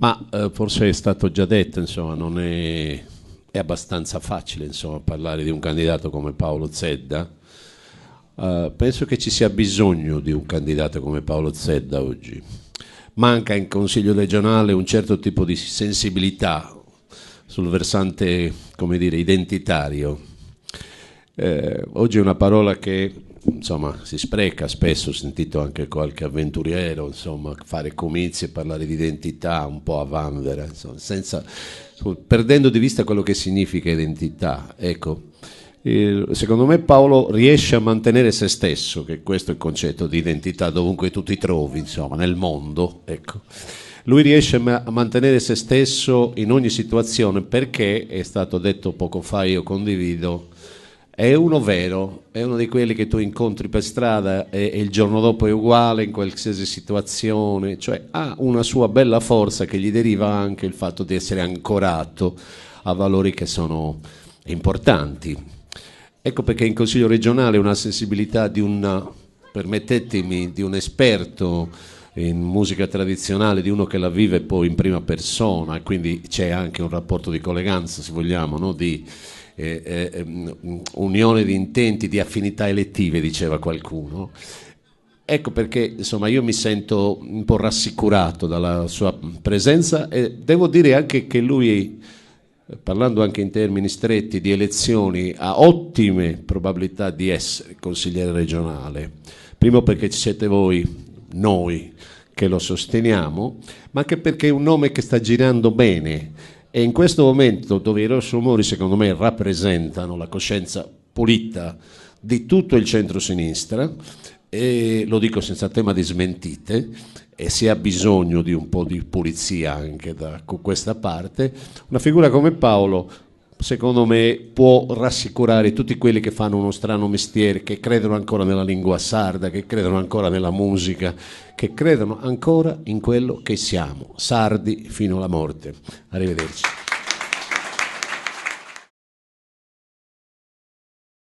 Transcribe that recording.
Ma forse è stato già detto, insomma, non è abbastanza facile, insomma, parlare di un candidato come Paolo Zedda. Penso che ci sia bisogno di un candidato come Paolo Zedda oggi. Manca in Consiglio regionale un certo tipo di sensibilità sul versante, come dire, identitario. Oggi è una parola che insomma si spreca spesso, ho sentito anche qualche avventuriero insomma fare comizi e parlare di identità un po' a vanvera, insomma, perdendo di vista quello che significa identità. Ecco, secondo me Paolo riesce a mantenere se stesso, che questo è il concetto di identità dovunque tu ti trovi, insomma, nel mondo, ecco. Lui riesce a mantenere se stesso in ogni situazione perché, è stato detto poco fa, io condivido, è uno vero, è uno di quelli che tu incontri per strada e il giorno dopo è uguale in qualsiasi situazione, cioè ha una sua bella forza che gli deriva anche il fatto di essere ancorato a valori che sono importanti. Ecco perché in Consiglio regionale una sensibilità permettetemi, di un esperto in musica tradizionale, di uno che la vive poi in prima persona, e quindi c'è anche un rapporto di colleganza, se vogliamo, no? Di unione di intenti, di affinità elettive, diceva qualcuno. Ecco perché insomma io mi sento un po' rassicurato dalla sua presenza e devo dire anche che lui, parlando anche in termini stretti di elezioni, ha ottime probabilità di essere consigliere regionale. Primo perché ci siete voi, noi che lo sosteniamo, ma anche perché è un nome che sta girando bene. E in questo momento dove i rossomori secondo me rappresentano la coscienza pulita di tutto il centro-sinistra, e lo dico senza tema di smentite, e si ha bisogno di un po' di pulizia anche da questa parte, una figura come Paolo secondo me può rassicurare tutti quelli che fanno uno strano mestiere, che credono ancora nella lingua sarda, che credono ancora nella musica, che credono ancora in quello che siamo, sardi fino alla morte. Arrivederci.